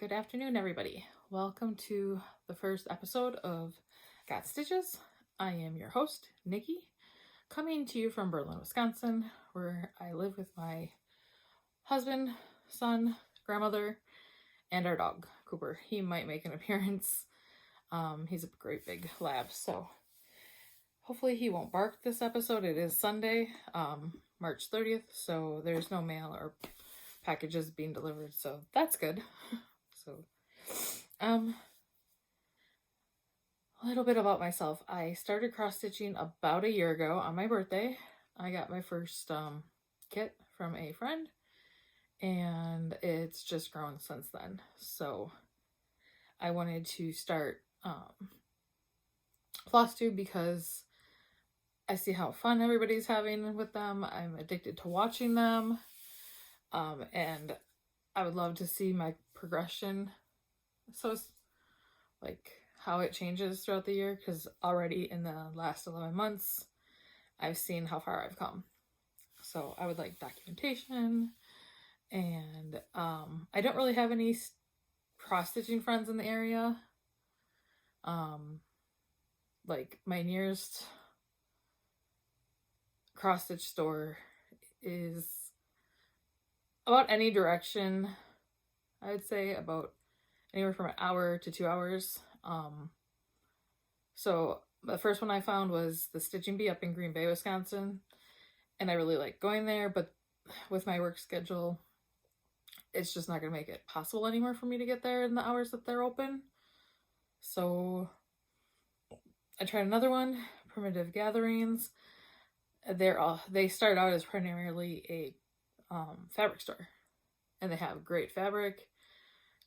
Good afternoon, everybody. Welcome to the first episode of Got Stitches. I am your host, Nikki, coming to you from Berlin, Wisconsin, where I live with my husband, son, grandmother, and our dog, Cooper. He might make an appearance. He's a great big lab, so hopefully he won't bark this episode. It is Sunday, March 30th, so there's no mail or packages being delivered, so that's good. So, a little bit about myself. I started cross-stitching about a year ago on my birthday. I got my first kit from a friend, and it's just grown since then. So, I wanted to start Flosstube because I see how fun everybody's having with them. I'm addicted to watching them, and I would love to see my progression, so like how it changes throughout the year, because already in the last 11 months I've seen how far I've come. So I would like documentation, and I don't really have any cross-stitching friends in the area. Like my nearest cross-stitch store is about any direction, I would say about anywhere from an hour to 2 hours. So the first one I found was the Stitching Bee up in Green Bay, Wisconsin, and I really like going there, but with my work schedule, it's just not going to make it possible anymore for me to get there in the hours that they're open. So I tried another one, Primitive Gatherings. They start out as primarily a fabric store, and they have great fabric,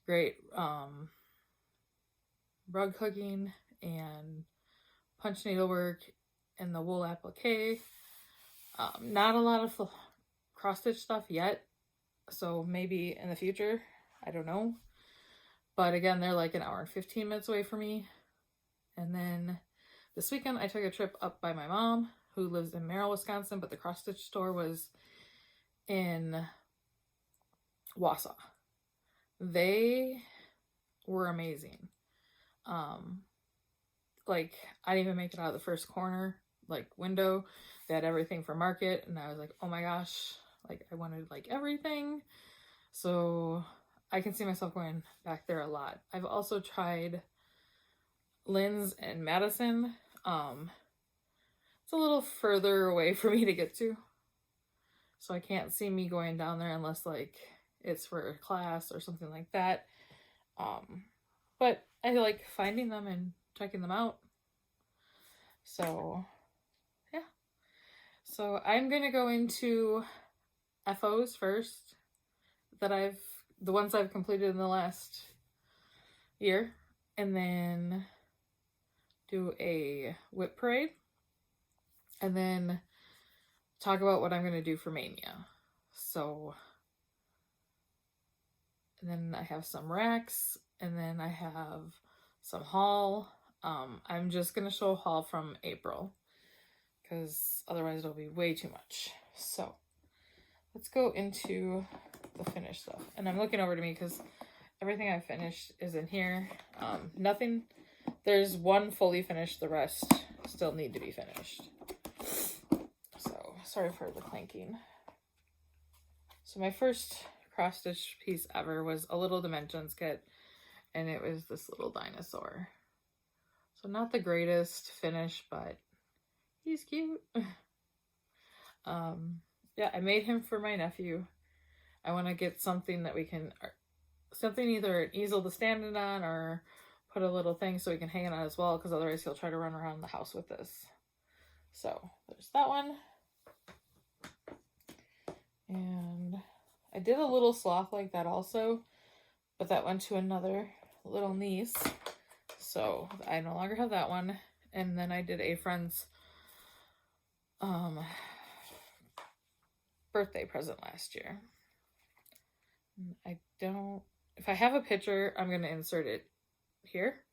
great rug hooking and punch needlework and the wool applique. Not a lot of cross stitch stuff yet, so maybe in the future, I don't know. But again, they're like an hour and 15 minutes away from me. And then this weekend I took a trip up by my mom, who lives in Merrill, Wisconsin, but the cross stitch store was in Wausau. They were amazing. Like I didn't even make it out of the first corner, like window. They had everything for market, and I was like, oh my gosh, like I wanted like everything. So I can see myself going back there a lot. I've also tried Lynn's and Madison. It's a little further away for me to get to, so I can't see me going down there unless like it's for a class or something like that. But I like finding them and checking them out. So yeah. So I'm gonna go into FOs first, the ones I've completed in the last year, and then do a WIP parade, and then talk about what I'm gonna do for Mania. So, and then I have some racks, and then I have some haul. I'm just gonna show haul from April, because otherwise it'll be way too much. So let's go into the finished stuff. And I'm looking over to me because everything I finished is in here. Nothing, there's one fully finished, the rest still need to be finished. So sorry for the clanking. So my first cross stitch piece ever was a little dimensions kit, and it was this little dinosaur. So not the greatest finish, but he's cute. Yeah, I made him for my nephew. I want to get something that we can, something either an easel to stand it on or put a little thing so we can hang it on as well, because otherwise he'll try to run around the house with this. So there's that one. And I did a little sloth like that also, but that went to another little niece, so I no longer have that one. And then I did a friend's birthday present last year. If I have a picture, I'm gonna insert it here.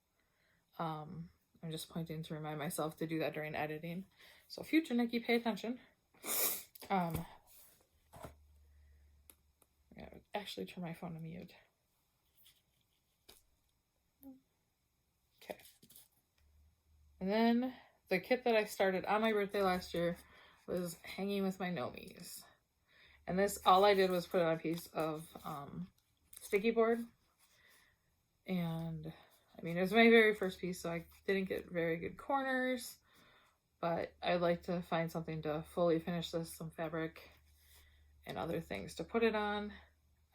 I'm just pointing to remind myself to do that during editing, so future Nikki, pay attention. I'm gonna actually turn my phone to mute. And then the kit that I started on my birthday last year was hanging with my Nomies. And this, all I did was put on a piece of sticky board. And I mean, it was my very first piece, so I didn't get very good corners. But I'd like to find something to fully finish this, some fabric and other things to put it on.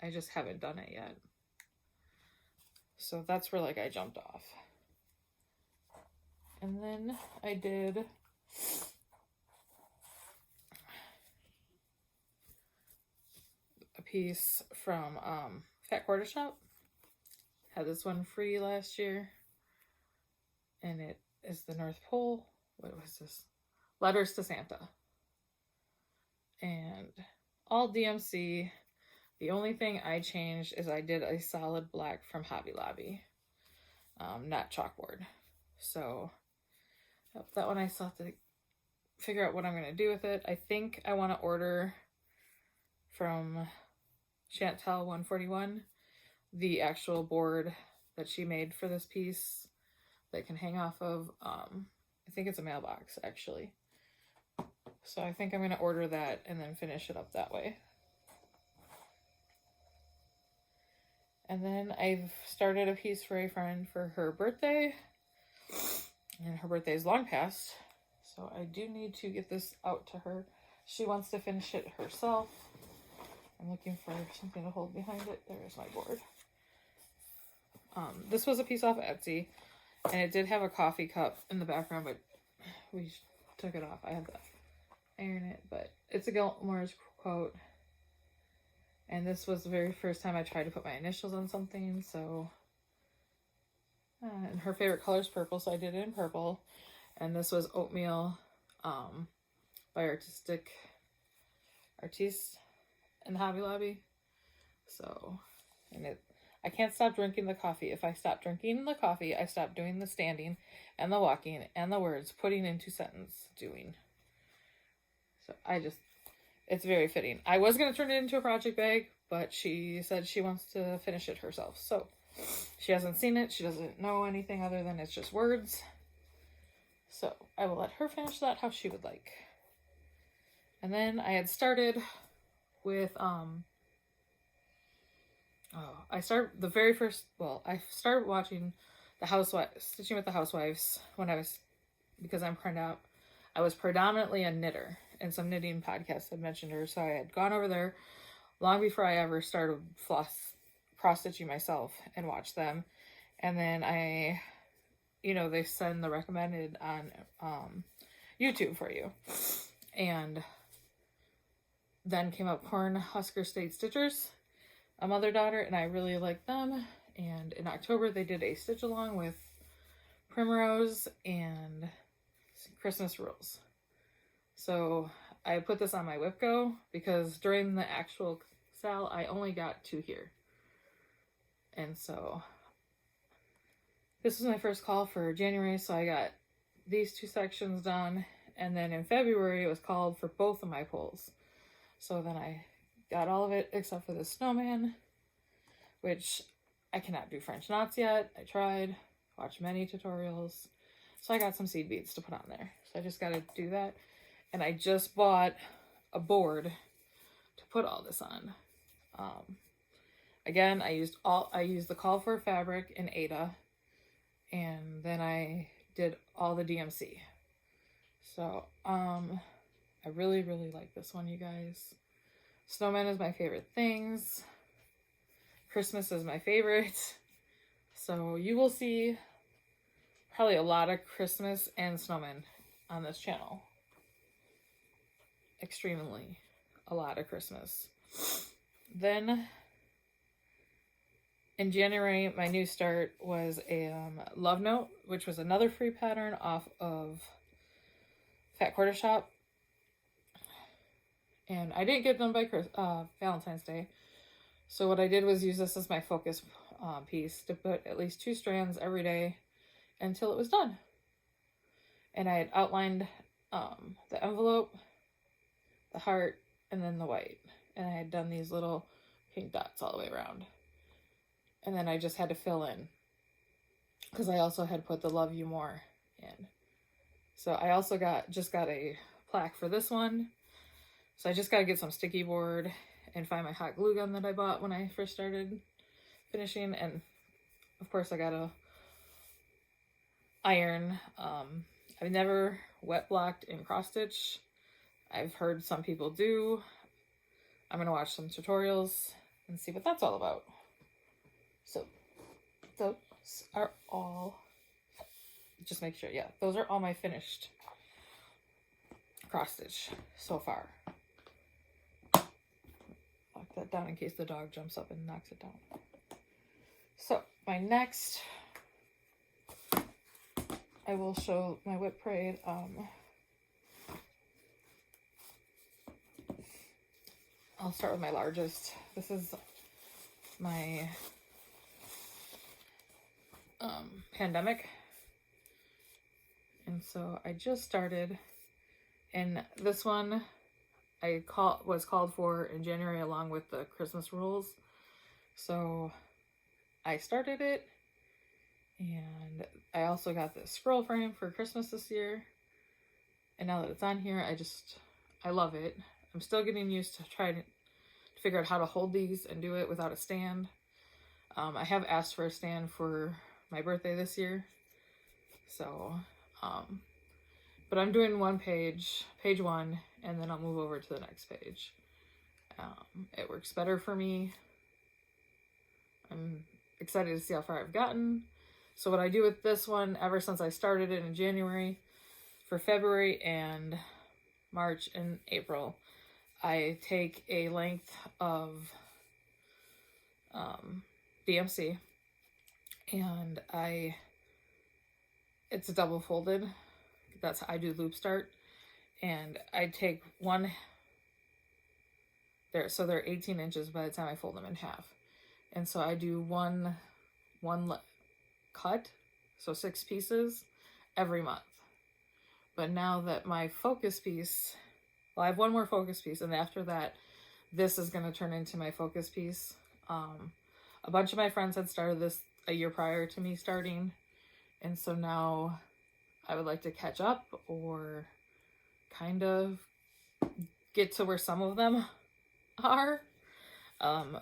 I just haven't done it yet. So that's where like I jumped off. And then I did a piece from Fat Quarter Shop. Had this one free last year. And it is the North Pole. What was this? Letters to Santa. And all DMC. The only thing I changed is I did a solid black from Hobby Lobby. Not chalkboard. So that one I still have to figure out what I'm going to do with it. I think I want to order from Chantel 141 the actual board that she made for this piece that can hang off of, I think it's a mailbox actually. So I think I'm going to order that and then finish it up that way. And then I've started a piece for a friend for her birthday. And her birthday is long past. So I do need to get this out to her. She wants to finish it herself. I'm looking for something to hold behind it. There's my board. This was a piece off Etsy. And it did have a coffee cup in the background, but we took it off. I have to iron it. But it's a Gilmore's quote. And this was the very first time I tried to put my initials on something, so... and her favorite color is purple, so I did it in purple. And this was Oatmeal by Artiste in Hobby Lobby. So, and I can't stop drinking the coffee. If I stop drinking the coffee, I stop doing the standing and the walking and the words, putting into sentence, doing. So it's very fitting. I was going to turn it into a project bag, but she said she wants to finish it herself. So she hasn't seen it. She doesn't know anything other than it's just words. So I will let her finish that how she would like. And then I had started with, I started watching the Housewives, Stitching with the Housewives because I was predominantly a knitter. And some knitting podcasts had mentioned her, so I had gone over there long before I ever started cross-stitching myself and watched them. And then they send the recommended on YouTube for you. And then came up Cornhusker State Stitchers, a mother-daughter, and I really liked them. And in October, they did a stitch along with Primrose and Christmas Rules. So I put this on my WIP Go because during the actual sale, I only got 2 here. And so this was my first call for January, so I got these 2 sections done. And then in February, it was called for both of my pulls. So then I got all of it except for the snowman, which I cannot do French knots yet. I tried, watched many tutorials. So I got some seed beads to put on there. So I just got to do that. And I just bought a board to put all this on. Again, I used the Call for Fabric in Ada, and then I did all the DMC. So, I really, really like this one, you guys. Snowman is my favorite things. Christmas is my favorite. So you will see probably a lot of Christmas and snowman on this channel. Extremely a lot of Christmas. Then in January, my new start was a Love Note, which was another free pattern off of Fat Quarter Shop. And I didn't get done by Valentine's Day. So what I did was use this as my focus piece to put at least 2 strands every day until it was done. And I had outlined the envelope, the heart, and then the white. And I had done these little pink dots all the way around. And then I just had to fill in, because I also had put the Love You More in. So I also just got a plaque for this one. So I just got to get some sticky board and find my hot glue gun that I bought when I first started finishing. And of course I got to iron. I've never wet blocked in cross stitch. I've heard some people do. I'm going to watch some tutorials and see what that's all about. So those are all, just make sure, yeah, those are all my finished cross stitch so far. Lock that down in case the dog jumps up and knocks it down. So my next, I will show my WIP parade. I'll start with my largest. This is my pandemic. And so I just started, and this one was called for in January along with the Christmas rules. So I started it, and I also got this scroll frame for Christmas this year. And now that it's on here, I love it. I'm still getting used to trying to figure out how to hold these and do it without a stand. I have asked for a stand for my birthday this year. So, but I'm doing page 1, and then I'll move over to the next page. It works better for me. I'm excited to see how far I've gotten. So what I do with this one, ever since I started it in January, for February and March and April, I take a length of DMC, and it's double folded. That's how I do loop start. And I take one there, so they're 18 inches by the time I fold them in half. And so I do one cut, so 6 pieces every month. But now that my focus piece, well, I have one more focus piece, and after that, this is going to turn into my focus piece. A bunch of my friends had started this a year prior to me starting, and so now I would like to catch up or kind of get to where some of them are.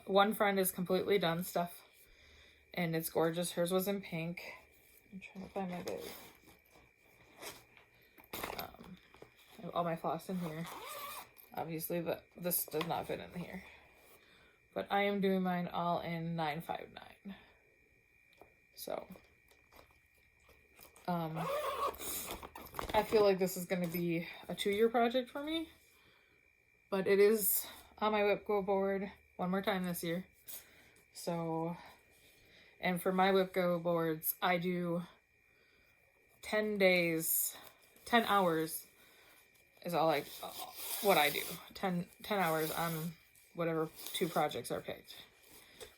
One friend is completely done stuff, and it's gorgeous. Hers was in pink. I'm trying to find my bag. I have all my floss in here, obviously, but this does not fit in here. But I am doing mine all in 959. So, I feel like this is going to be a 2-year project for me, but it is on my WIP Go board one more time this year. So, and for my WIP Go boards, I do 10 hours is what I do. 10 hours on whatever 2 projects are picked.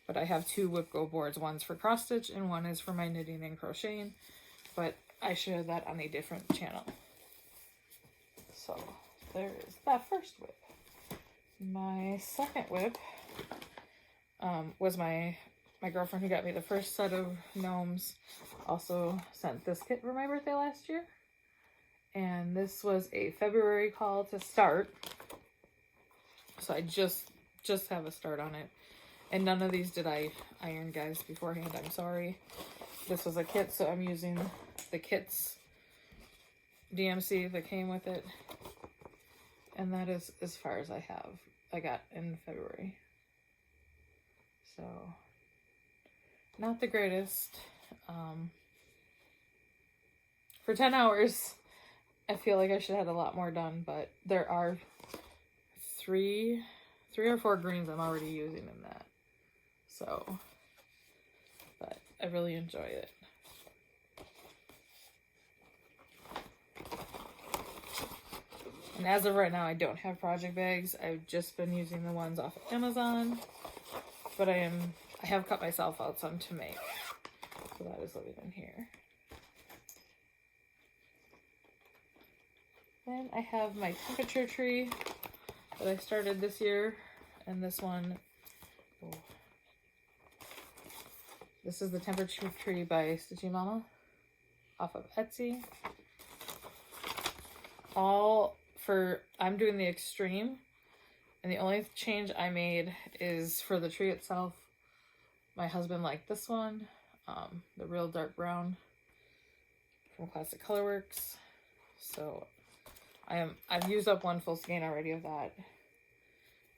But I have 2 WIP Go boards. One's for cross stitch and one is for my knitting and crocheting. But I share that on a different channel. So there is that first WIP. My second WIP was my girlfriend who got me the first set of gnomes. Also sent this kit for my birthday last year. And this was a February call to start. So I just have a start on it. And none of these did I iron, guys, beforehand. I'm sorry. This was a kit, so I'm using the kit's DMC that came with it. And that is as far as I got in February. So, not the greatest. For 10 hours, I feel like I should have had a lot more done, but there are 3 or 4 greens I'm already using in that. So, but I really enjoy it. And as of right now, I don't have project bags. I've just been using the ones off of Amazon, but I have cut myself out some to make. So that is living in here. Then I have my temperature tree that I started this year, and this one, this is the temperature tree by Stitchy Mama off of Etsy. I'm doing the extreme, and the only change I made is for the tree itself. My husband liked this one, the real dark brown from Classic Colorworks. So I've used up one full skein already of that,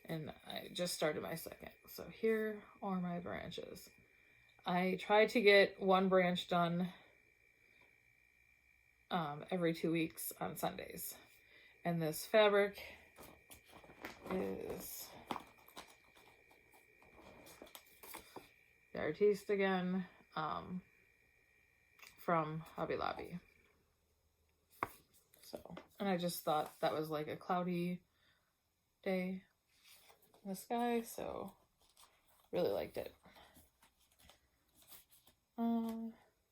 and I just started my second. So here are my branches. I try to get one branch done every 2 weeks on Sundays. And this fabric is the Artiste again, from Hobby Lobby. So, and I just thought that was like a cloudy day in the sky, so really liked it.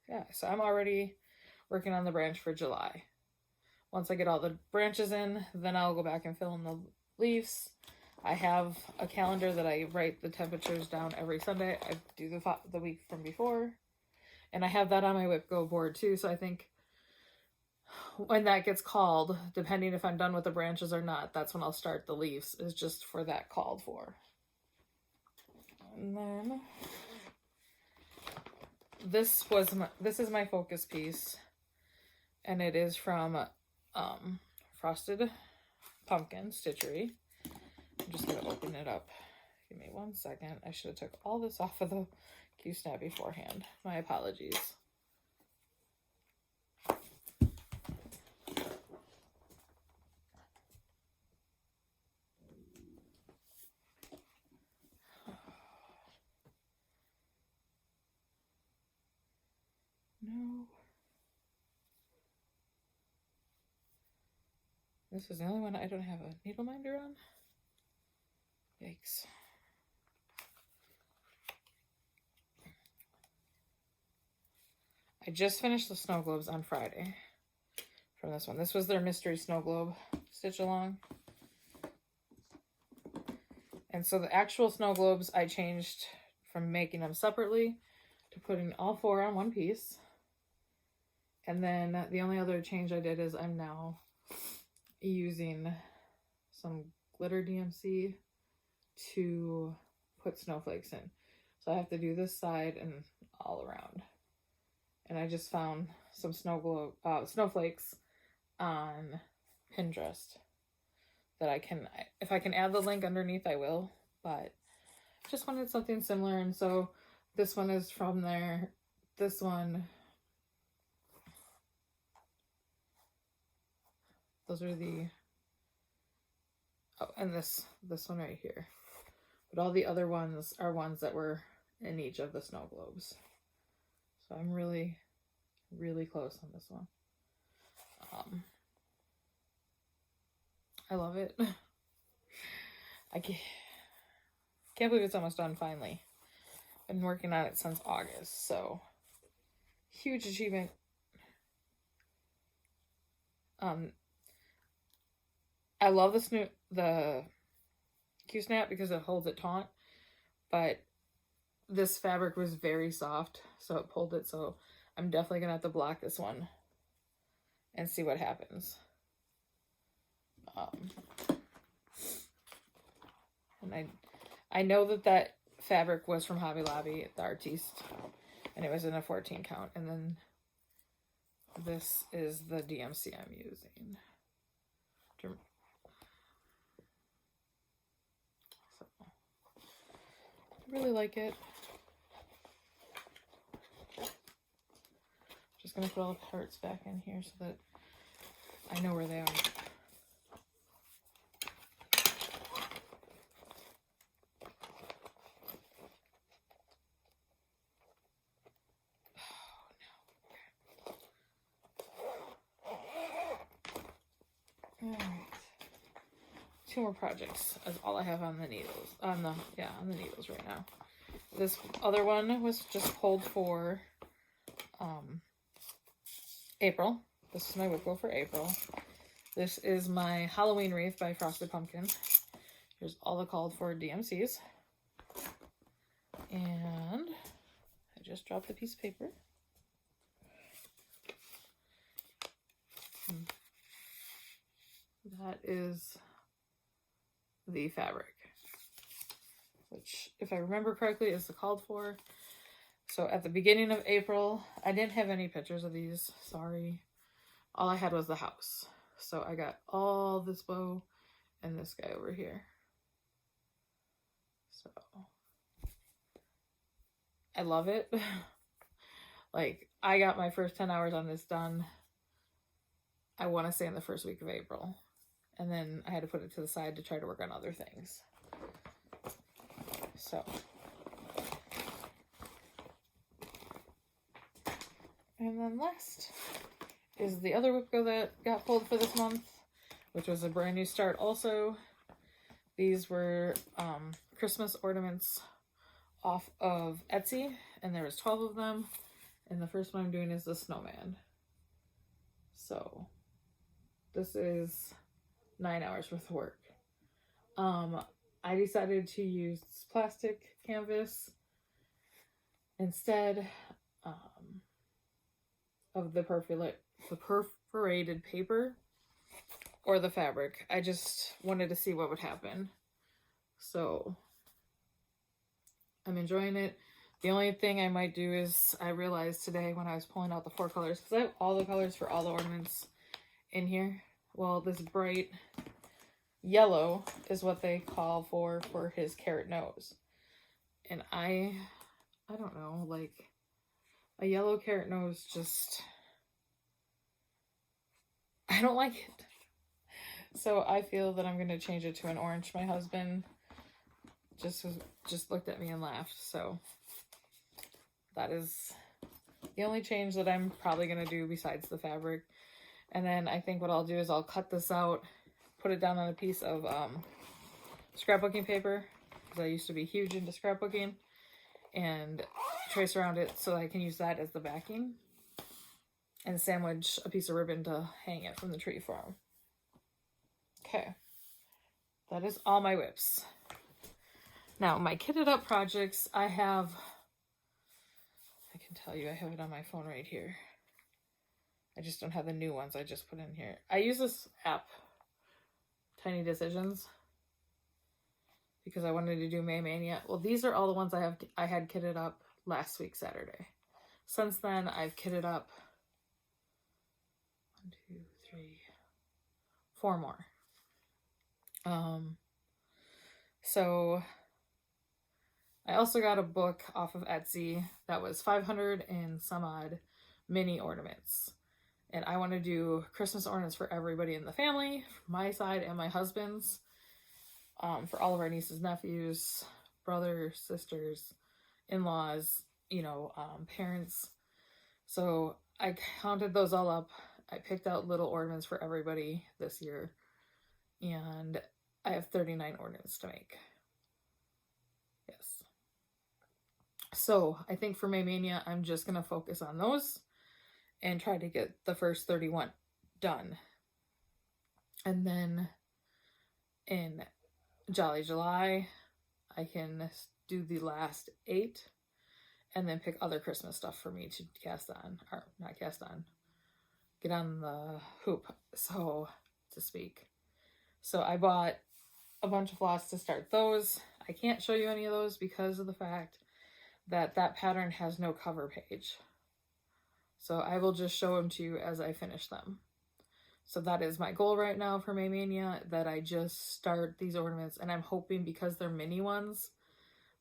Yeah, so I'm already working on the branch for July. Once I get all the branches in, then I'll go back and fill in the leaves. I have a calendar that I write the temperatures down every Sunday. I do the week from before. And I have that on my WIP Go board too, so I think when that gets called, depending if I'm done with the branches or not, that's when I'll start the leaves, is just for that called for. And then this is my focus piece, and it is from Frosted Pumpkin Stitchery. I'm just gonna open it up. Give me 1 second. I should have took all this off of the Q-snap beforehand. My apologies. No. This is the only one I don't have a needle minder on. Yikes. I just finished the snow globes on Friday from this one. This was their mystery snow globe stitch along. And so the actual snow globes I changed from making them separately to putting all 4 on one piece. And then the only other change I did is I'm now using some glitter DMC to put snowflakes in. So I have to do this side and all around. And I just found some snowflakes on Pinterest that I can, if I can add the link underneath, I will, but just wanted something similar. And so this one is from there. This one, those are the, oh, and this one right here. But all the other ones are ones that were in each of the snow globes. So I'm really, really close on this one. I love it. I can't believe it's almost done finally. Been working on it since August, so huge achievement. I love the Q-snap because it holds it taut, but this fabric was very soft, so it pulled it, so I'm definitely gonna have to block this one and see what happens. And I know that fabric was from Hobby Lobby, the Artiste, and it was in a 14 count, and then this is the DMC I'm using. So, I really like it. Just gonna put all the parts back in here so that I know where they are. Alright. 2 more projects is all I have on the needles. On the needles right now. This other one was just pulled for April. This is my WIP Go for April. This is my Halloween wreath by Frosted Pumpkin. Here's all the called for DMCs. And I just dropped a piece of paper. is the fabric, which, if I remember correctly, is the called for. So at the beginning of April, I didn't have any pictures of these, sorry. All I had was the house. So I got all this bow and this guy over here. So I love it. Like, I got my first 10 hours on this done, I want to say in the first week of April. And then I had to put it to the side to try to work on other things. So. And then last is the other WIP that got pulled for this month, which was a brand new start also. These were Christmas ornaments off of Etsy, and there was 12 of them. And the first one I'm doing is the snowman. So this is 9 hours worth of work. I decided to use plastic canvas instead of the perforated paper or the fabric. I just wanted to see what would happen. So I'm enjoying it. The only thing I might do is, I realized today when I was pulling out the 4 colors, because I have all the colors for all the ornaments in here. Well, this bright yellow is what they call for his carrot nose. And I don't know, like, a yellow carrot nose just, I don't like it. So I feel that I'm going to change it to an orange. My husband just looked at me and laughed. So that is the only change that I'm probably going to do besides the fabric. And then I think what I'll do is I'll cut this out, put it down on a piece of scrapbooking paper, because I used to be huge into scrapbooking, and trace around it so I can use that as the backing, and sandwich a piece of ribbon to hang it from the tree from. Okay, that is all my WIPs. Now, my kitted up projects, I can tell you, I have it on my phone right here. I just don't have the new ones I just put in here. I use this app, Tiny Decisions, because I wanted to do Mania. Well, these are all the ones I had kitted up last week, Saturday. Since then, I've kitted up 1, 2, 3, 4 more. So I also got a book off of Etsy that was 500 and some odd mini ornaments. And I want to do Christmas ornaments for everybody in the family, my side and my husband's, for all of our nieces, nephews, brothers, sisters, in-laws, parents. So I counted those all up. I picked out little ornaments for everybody this year. And I have 39 ornaments to make. Yes. So I think for Mania, I'm just going to focus on those and try to get the first 31 done. And then in Jolly July, I can do the last 8 and then pick other Christmas stuff for me to cast on, or not cast on, get on the hoop, so to speak. So I bought a bunch of floss to start those. I can't show you any of those because of the fact that that pattern has no cover page. So I will just show them to you as I finish them. So that is my goal right now for Mania, that I just start these ornaments, and I'm hoping, because they're mini ones,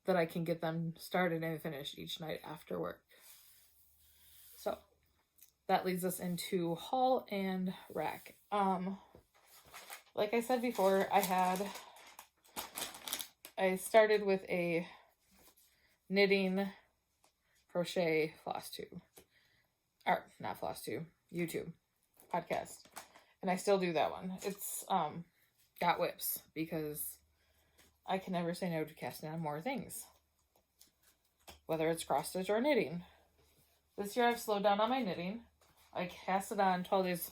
that I can get them started and finished each night after work. So that leads us into haul and rack. Like I said before, I started with a knitting crochet Flosstube. Or not Flosstube, YouTube podcast. And I still do that one. It's got WIPs, because I can never say no to casting on more things, whether it's cross stitch or knitting. This year I've slowed down on my knitting. I casted on 12 days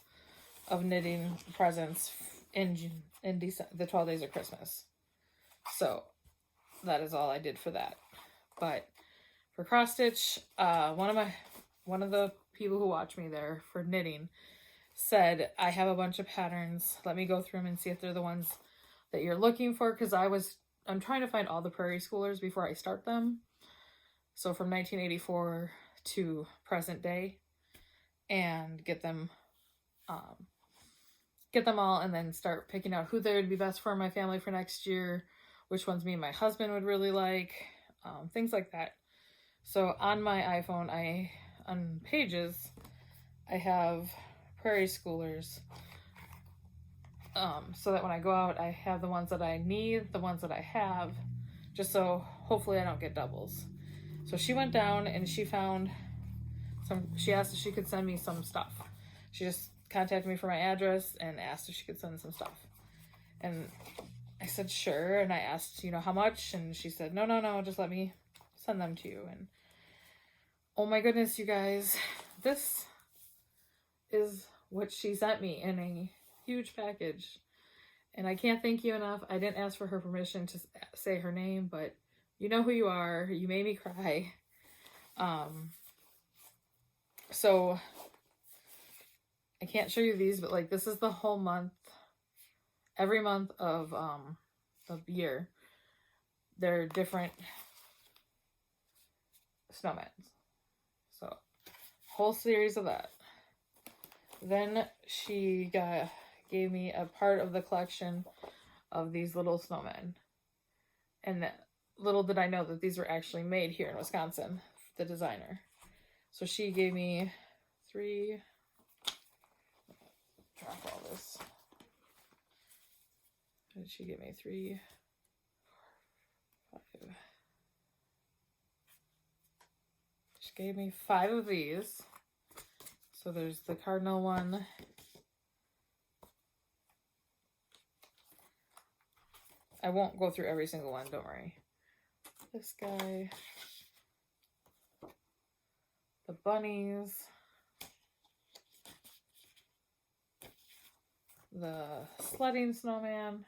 of knitting presents in the 12 days of Christmas. So that is all I did for that. But for cross stitch, one of the people who watch me there for knitting said, I have a bunch of patterns. Let me go through them and see if they're the ones that you're looking for. Because I'm trying to find all the prairie schoolers before I start them. So from 1984 to present day, and get them all, and then start picking out who they would be best for my family for next year, which ones me and my husband would really like, things like that. So on my iPhone, on Pages, I have prairie schoolers, so that when I go out, I have the ones that I need, the ones that I have, just so hopefully I don't get doubles. So she went down and she found she asked if she could send me some stuff. She just contacted me for my address and asked if she could send some stuff. And I said, sure. And I asked, how much? And she said, no, just let me send them to you. And oh my goodness, you guys, this is what she sent me in a huge package. And I can't thank you enough. I didn't ask for her permission to say her name, but you know who you are. You made me cry. So I can't show you these, but like this is the whole month. Every month of the year, they're different snowmen. So whole series of that. Then she gave me a part of the collection of these little snowmen. And little did I know that these were actually made here in Wisconsin, the designer. So she gave me 3, drop all this. Did she give me 3, 4, 5? She gave me 5 of these. So there's the cardinal one. I won't go through every single one, don't worry. This guy. The bunnies. The sledding snowman.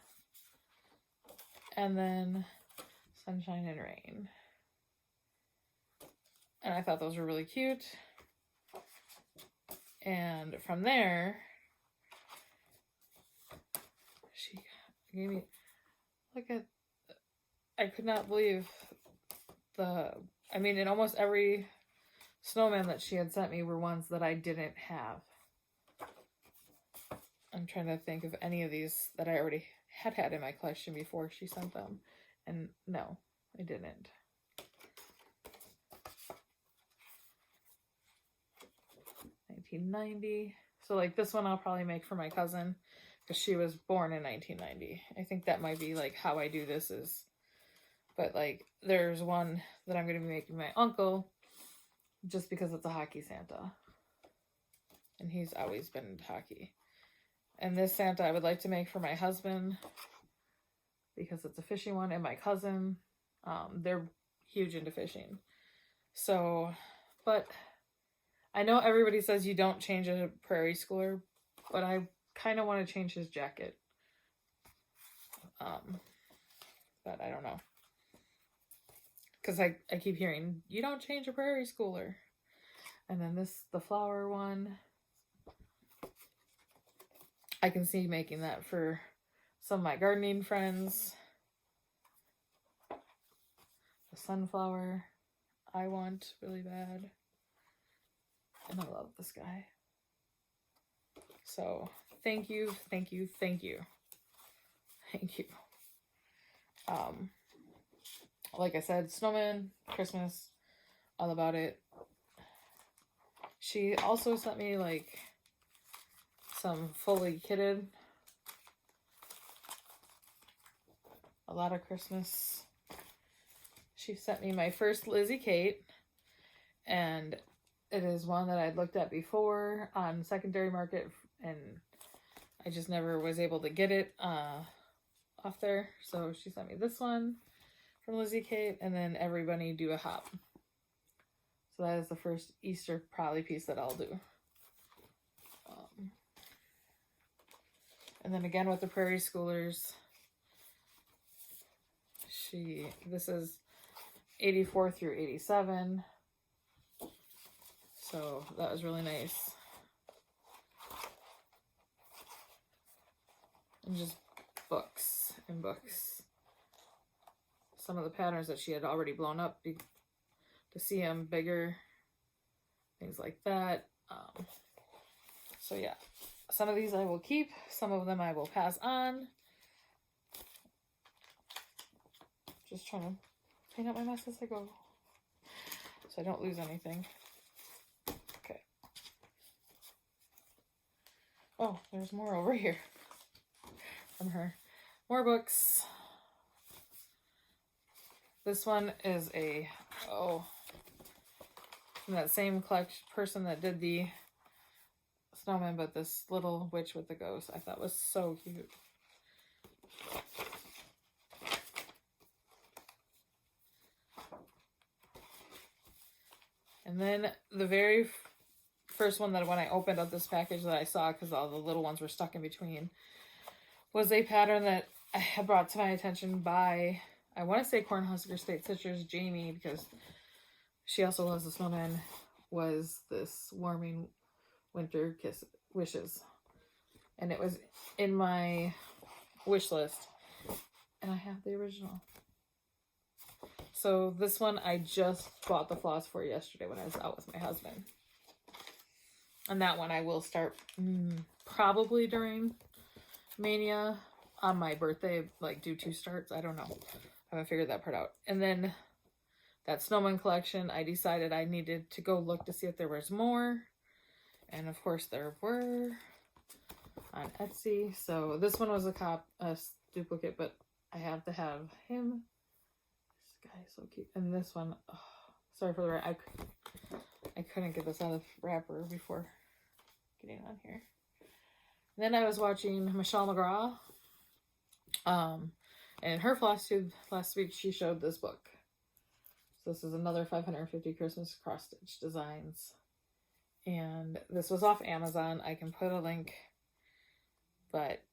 And then sunshine and rain. And I thought those were really cute. And from there, she gave me, I could not believe in almost every snowman that she had sent me were ones that I didn't have. I'm trying to think of any of these that I already had in my collection before she sent them. And no, I didn't. $19.90. So like this one I'll probably make for my cousin because she was born in 1990. I think that might be like how I do this is. But like there's one that I'm going to be making my uncle just because it's a hockey Santa. And he's always been into hockey. And this Santa I would like to make for my husband because it's a fishing one, and my cousin. They're huge into fishing. So, but I know everybody says you don't change a prairie schooler, but I kind of want to change his jacket. But I don't know. Because I keep hearing, you don't change a prairie schooler. And then the flower one. I can see making that for some of my gardening friends. The sunflower I want really bad. And I love this guy. So thank you. Thank you. Like I said, snowman, Christmas, all about it. She also sent me like some fully kitted. A lot of Christmas. She sent me my first Lizzie Kate, and it is one that I'd looked at before on secondary market, and I just never was able to get it off there. So she sent me this one from Lizzie Kate, and then Everybody Do a Hop. So that is the first Easter probably piece that I'll do. And then again with the Prairie Schoolers, this is 84 through 87. So that was really nice. and just books and books. Some of the patterns that she had already blown up to see them bigger, things like that. So yeah, some of these I will keep, some of them I will pass on. Just trying to clean up my mess as I go, so I don't lose anything. Okay. Oh, there's more over here from her. More books. This one is from that same person that did the snowman, but this little witch with the ghost I thought was so cute. And then the very first one that when I opened up this package that I saw, because all the little ones were stuck in between, was a pattern that I had brought to my attention by, I want to say Cornhusker State Stitchers Jamie, because she also loves the snowman, was this Warming Winter Wishes. And it was in my wish list. And I have the original. So this one I just bought the floss for yesterday when I was out with my husband. And that one I will start probably during Mania on my birthday, like do 2 starts. I don't know. I haven't figured that part out. And then that snowman collection, I decided I needed to go look to see if there was more. And of course there were on Etsy. So this one was a duplicate, but I have to have him. This guy is so cute. And this one, oh, sorry for the I couldn't get this out of the wrapper before getting on here. And then I was watching Michelle McGraw. And her Flosstube last week, she showed this book. So this is another 550 Christmas cross-stitch designs. And this was off Amazon. I can put a link. But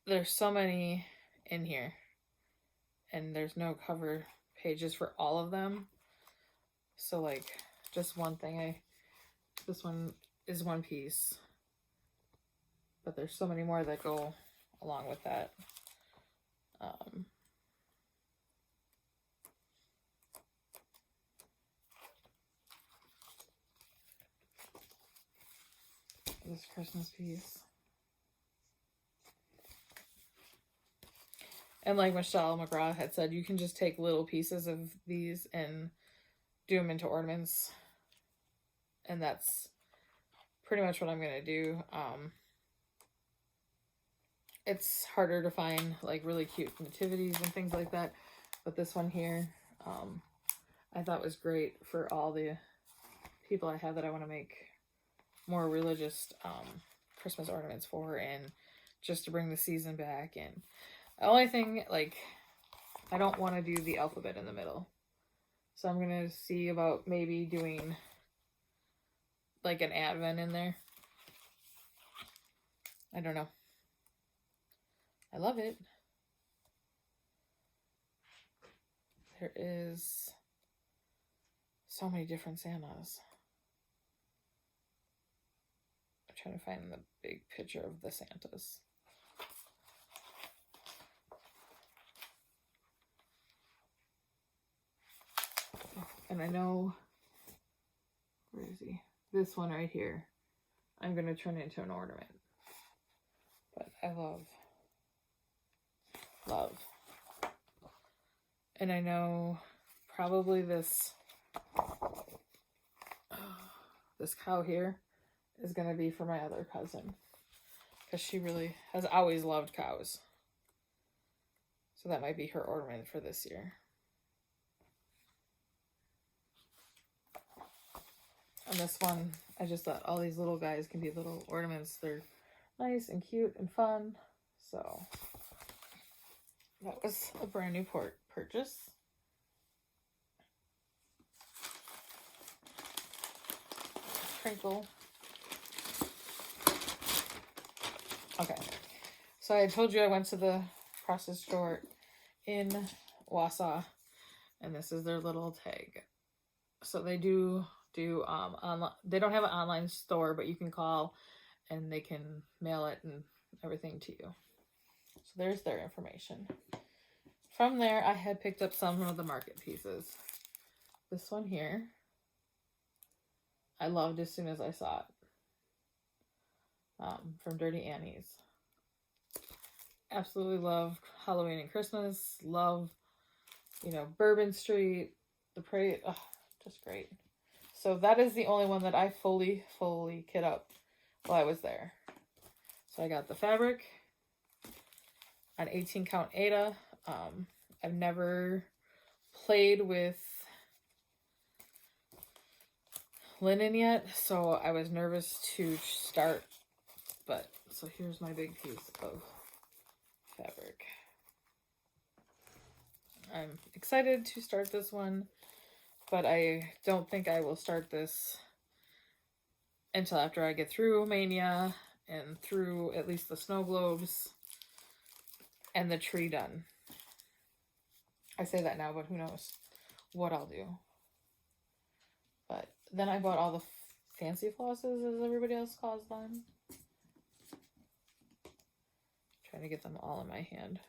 there's so many in here. And there's no cover pages for all of them. So like just one thing. This one is one piece. But there's so many more that go along with that. This Christmas piece. And like Michelle McGraw had said, you can just take little pieces of these and do them into ornaments. And that's pretty much what I'm going to do. It's harder to find like really cute nativities and things like that. But this one here, I thought was great for all the people I have that I want to make more religious Christmas ornaments for, and just to bring the season back. And the only thing, like, I don't want to do the alphabet in the middle. So I'm going to see about maybe doing like an Advent in there. I don't know. I love it. There is so many different Santas. I'm trying to find the big picture of the Santas. And I know, where is he? This one right here, I'm going to turn into an ornament. But I love. And I know probably this cow here is going to be for my other cousin, because she really has always loved cows. So that might be her ornament for this year. And this one, I just thought all these little guys can be little ornaments. They're nice and cute and fun. So that was a brand new purchase. Crinkle. Okay. So I told you I went to the process store in Wausau, and this is their little tag. So they do online. They don't have an online store, but you can call and they can mail it and everything to you. So there's their information. From there, I had picked up some of the market pieces. This one here, I loved as soon as I saw it. From Dirty Annie's. Absolutely love Halloween and Christmas. Love, you know, Bourbon Street, the parade. Oh, just great. So that is the only one that I fully kit up while I was there. So I got the fabric, an 18 count Aida. I've never played with linen yet, so I was nervous to start, but so here's my big piece of fabric. I'm excited to start this one, but I don't think I will start this until after I get through Mania and through at least the snow globes and the tree done. I say that now, but who knows what I'll do. But then I bought all the fancy flosses, as everybody else calls them. Trying to get them all in my hand.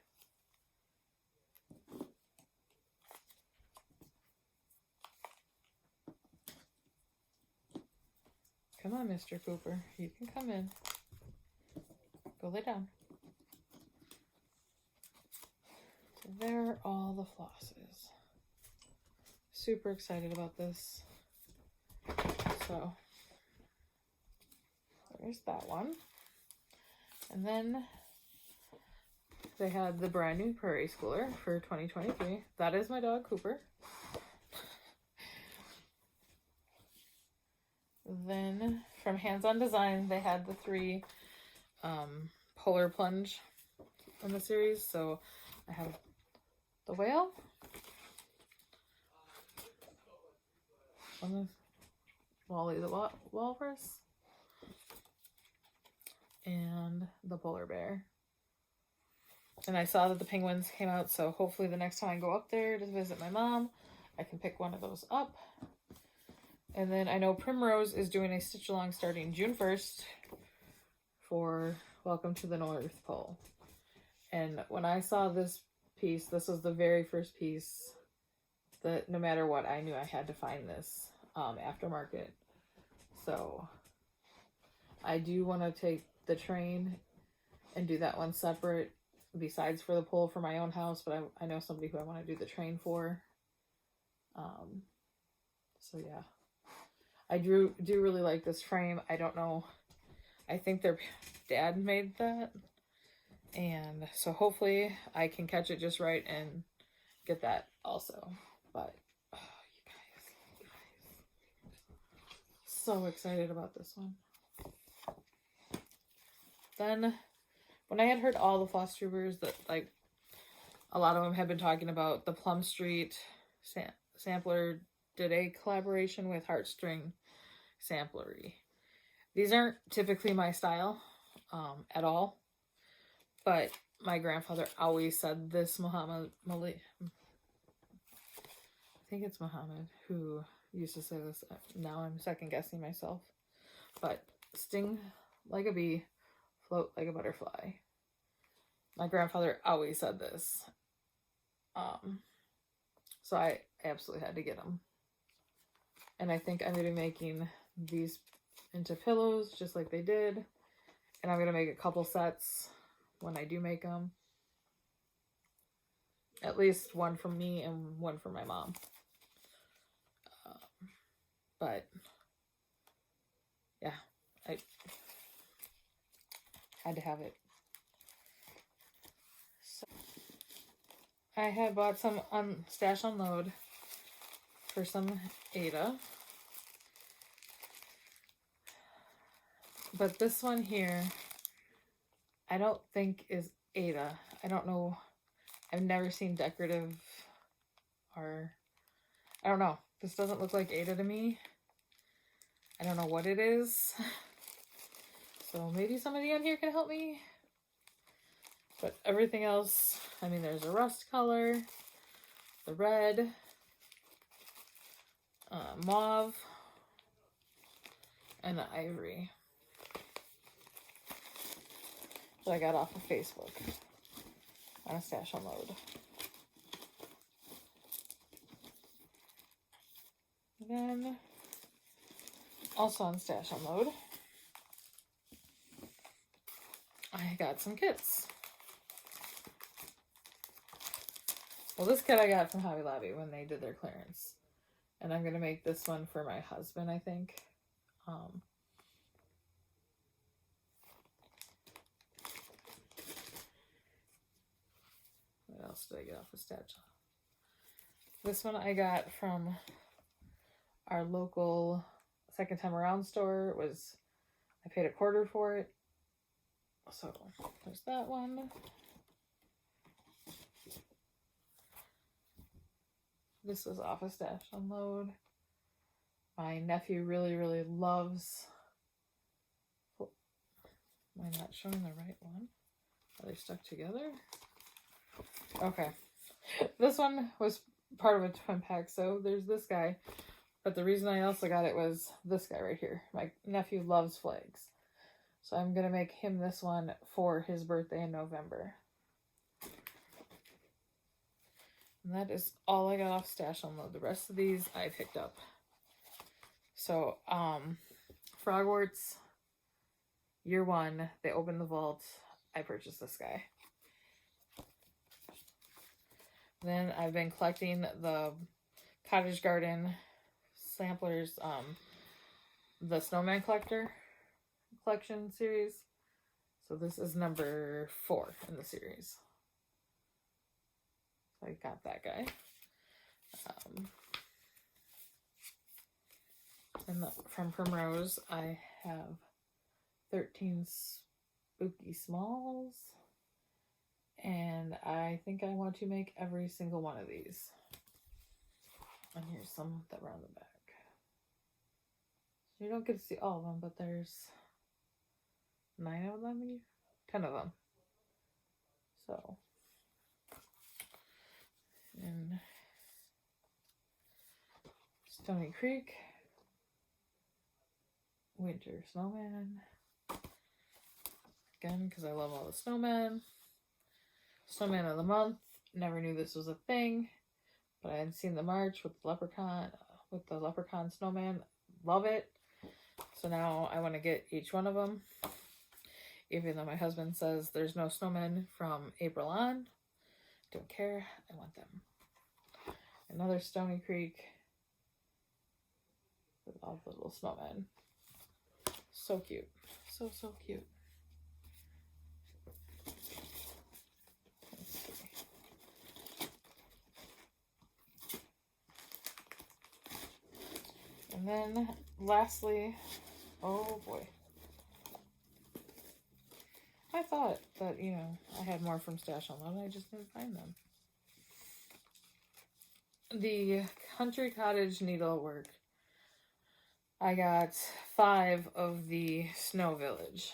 Come on, Mr. Cooper. You can come in. Go lay down. So there are all the flosses. Super excited about this. So there's that one. And then they had the brand new Prairie Schooler for 2023. That is my dog, Cooper. Then from Hands On Design, they had the 3 Polar Plunge in the series. So I have the whale, Wally the walrus, and the polar bear. And I saw that the penguins came out, so hopefully the next time I go up there to visit my mom, I can pick one of those up. And then I know Primrose is doing a stitch along starting June 1st for Welcome to the North Pole. And when I saw this piece, this was the very first piece that no matter what, I knew I had to find this aftermarket. So I do want to take the train and do that one separate besides for the pole for my own house, but I know somebody who I want to do the train for. So yeah, I do really like this frame. I don't know, I think their dad made that, and so hopefully I can catch it just right and get that also. But oh, you guys, so excited about this one. Then when I had heard all the Flosstubers that, like, a lot of them have been talking about the Plum Street sampler did a collaboration with Heartstring Samplery. These aren't typically my style at all, but my grandfather always said this I think it's Muhammad who used to say this. Now I'm second guessing myself. But sting like a bee, float like a butterfly. My grandfather always said this. So I absolutely had to get them. And I think I'm going to be making these into pillows just like they did. And I'm going to make a couple sets when I do make them. At least one for me and one for my mom. But yeah, I had to have it. So I had bought some stash unload for some Aida. But this one here, I don't think is Aida. I don't know. I've never seen decorative, or I don't know. This doesn't look like Aida to me. I don't know what it is. So maybe somebody on here can help me. But everything else, I mean, there's a rust color, the red, mauve, and the ivory that I got off of Facebook. on a stash unload. Then, also on stash unload, I got some kits. Well, this kit I got from Hobby Lobby when they did their clearance. And I'm going to make this one for my husband, I think. What else did I get off the stash? This one I got from our local second time around store. I paid $1/4 for it. So there's that one. This was off a stash unload. My nephew really, really loves. Am I not showing the right one? Are they stuck together? Okay. This one was part of a twin pack, so there's this guy. But the reason I also got it was this guy right here. My nephew loves flags. So I'm going to make him this one for his birthday in November. And that is all I got off stash unload. The rest of these I picked up. So, Frogwarts, year 1, they opened the vault. I purchased this guy. Then I've been collecting the Cottage Garden samplers, the Snowman collection series. So this is number 4 in the series. So I got that guy. And from Primrose, I have 13 Spooky Smalls. And I think I want to make every single one of these. And here's some that were on the back. You don't get to see all of them, but there's 9 of them, 10 of them. So, and Stony Creek, Winter Snowman, again, because I love all the snowmen. Snowman of the Month, never knew this was a thing, but I had seen the March with the leprechaun snowman, love it. So now I want to get each one of them, even though my husband says there's no snowmen from April on. Don't care, I want them. Another Stony Creek with all the little snowmen. So cute. So, so cute. Let's see. And then lastly, oh boy. I thought that, you know, I had more from Stash Unload, I just didn't find them. The Country Cottage Needlework. I got 5 of the Snow Village.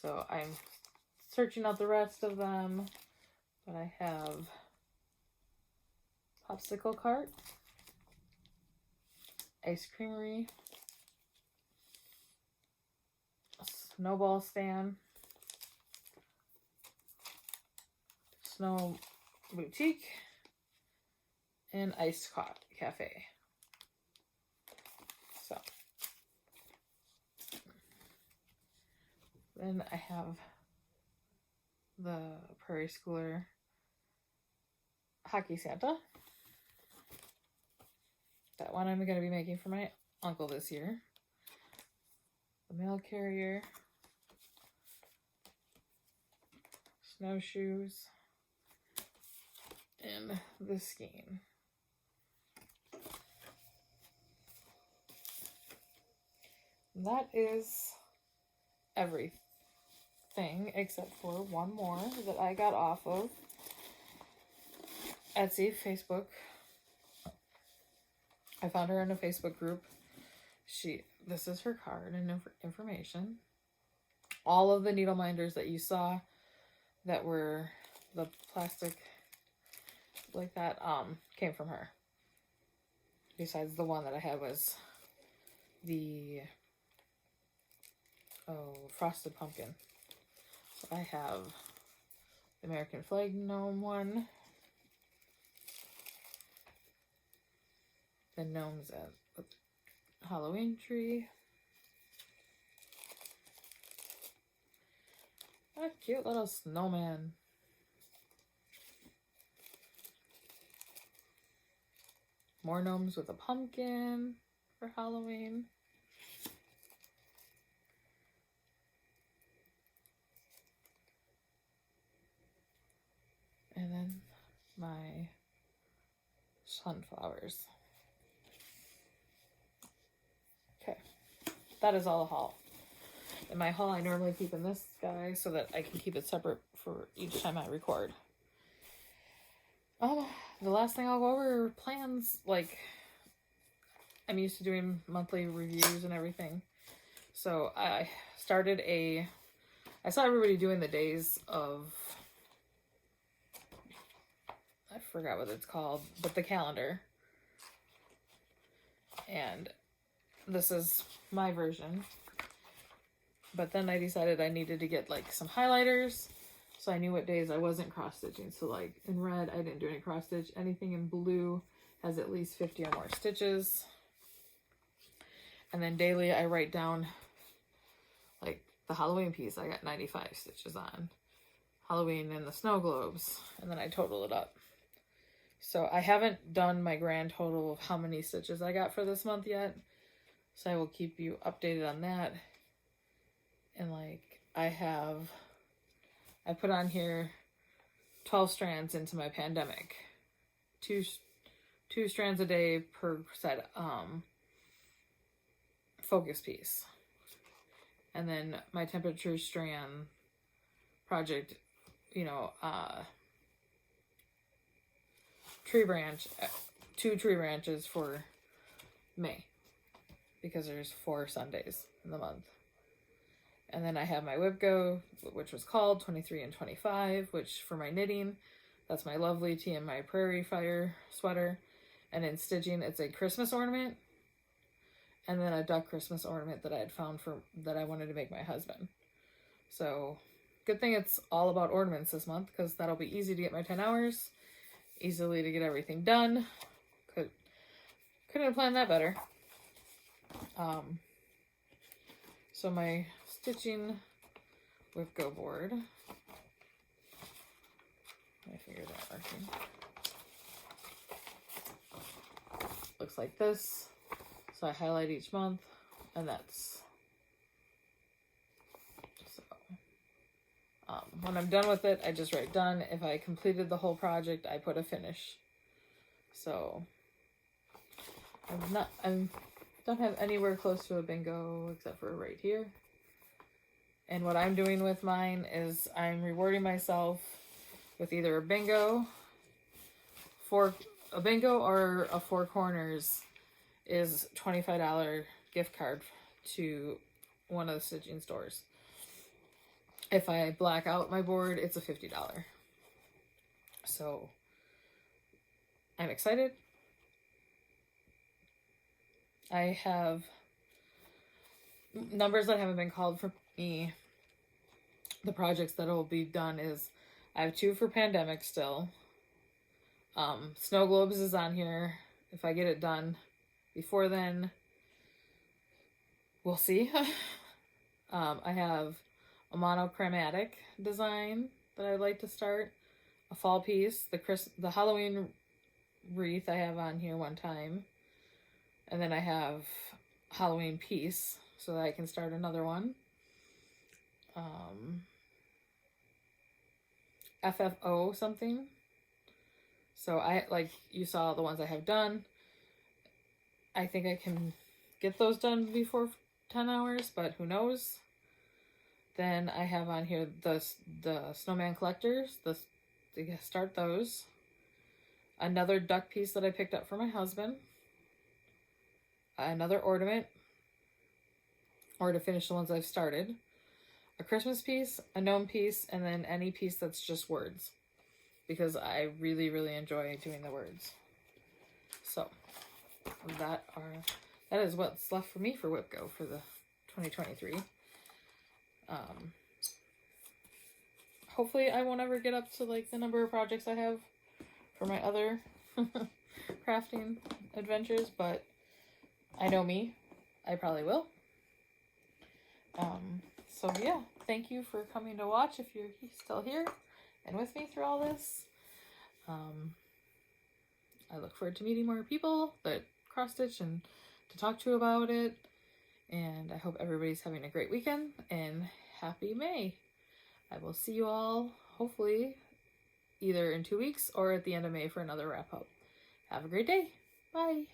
So I'm searching out the rest of them. But I have Popsicle Cart, Ice Creamery, Snowball Stand, Snow Boutique, and Ice Cafe. So then I have the Prairie Schooler Hockey Santa. That one I'm going to be making for my uncle this year. The Mail Carrier, Snowshoes, and the Skein. That is everything except for one more that I got off of Etsy, Facebook. I found her in a Facebook group. This is her card and information. All of the needle minders that you saw that were the plastic like that came from her. Besides the one that I had was the Frosted Pumpkin. So I have the American flag gnome one. The gnomes at the Halloween tree. A cute little snowman. More gnomes with a pumpkin for Halloween. And then my sunflowers. Okay, that is all the haul. In my haul, I normally keep in this guy so that I can keep it separate for each time I record. The last thing I'll go over are plans. Like, I'm used to doing monthly reviews and everything. So I saw everybody doing the days of, I forgot what it's called, but the calendar. And this is my version. But then I decided I needed to get like some highlighters, so I knew what days I wasn't cross stitching. So like in red, I didn't do any cross stitch. Anything in blue has at least 50 or more stitches. And then daily I write down like the Halloween piece, I got 95 stitches on. Halloween and the snow globes, and then I total it up. So I haven't done my grand total of how many stitches I got for this month yet. So I will keep you updated on that. And like I put on here 12 strands into my pandemic. Two strands a day per set focus piece. And then my temperature strand project, tree branch, 2 tree branches for May, because there's 4 Sundays in the month. And then I have my WIP go, which was called 23 and 25, which for my knitting, that's my lovely tea and my prairie fire sweater. And in stitching, it's a Christmas ornament, and then a duck Christmas ornament that I had found that I wanted to make my husband. So good thing it's all about ornaments this month, because that'll be easy to get my 10 hours, easily to get everything done. Couldn't have planned that better. So my stitching WIP go board. My fingers aren't working. Looks like this. So I highlight each month, and that's so. When I'm done with it, I just write done. If I completed the whole project, I put a finish. So I don't have anywhere close to a bingo except for right here. And what I'm doing with mine is I'm rewarding myself with either a bingo or a Four Corners is $25 gift card to one of the stitching stores. If I black out my board, it's a $50. So I'm excited. I have numbers that haven't been called for me. The projects that will be done is I have 2 for pandemic still. Snow globes is on here. If I get it done before then, we'll see. I have a monochromatic design that I'd like to start. A fall piece. The Halloween wreath I have on here one time. And then I have Halloween piece so that I can start another one. FFO something. So like you saw the ones I have done. I think I can get those done before 10 hours, but who knows. Then I have on here the snowman collectors. To start those. Another duck piece that I picked up for my husband. Another ornament, or to finish the ones I've started. A Christmas piece, a gnome piece, and then any piece that's just words, because I really, really enjoy doing the words. So that is what's left for me for WIP Go for the 2023. hopefully I won't ever get up to like the number of projects I have for my other crafting adventures, but I know me, I probably will. So yeah, thank you for coming to watch if you're still here and with me through all this. I look forward to meeting more people that cross-stitch and to talk to about it. And I hope everybody's having a great weekend and happy May. I will see you all hopefully either in 2 weeks or at the end of May for another wrap up. Have a great day. Bye.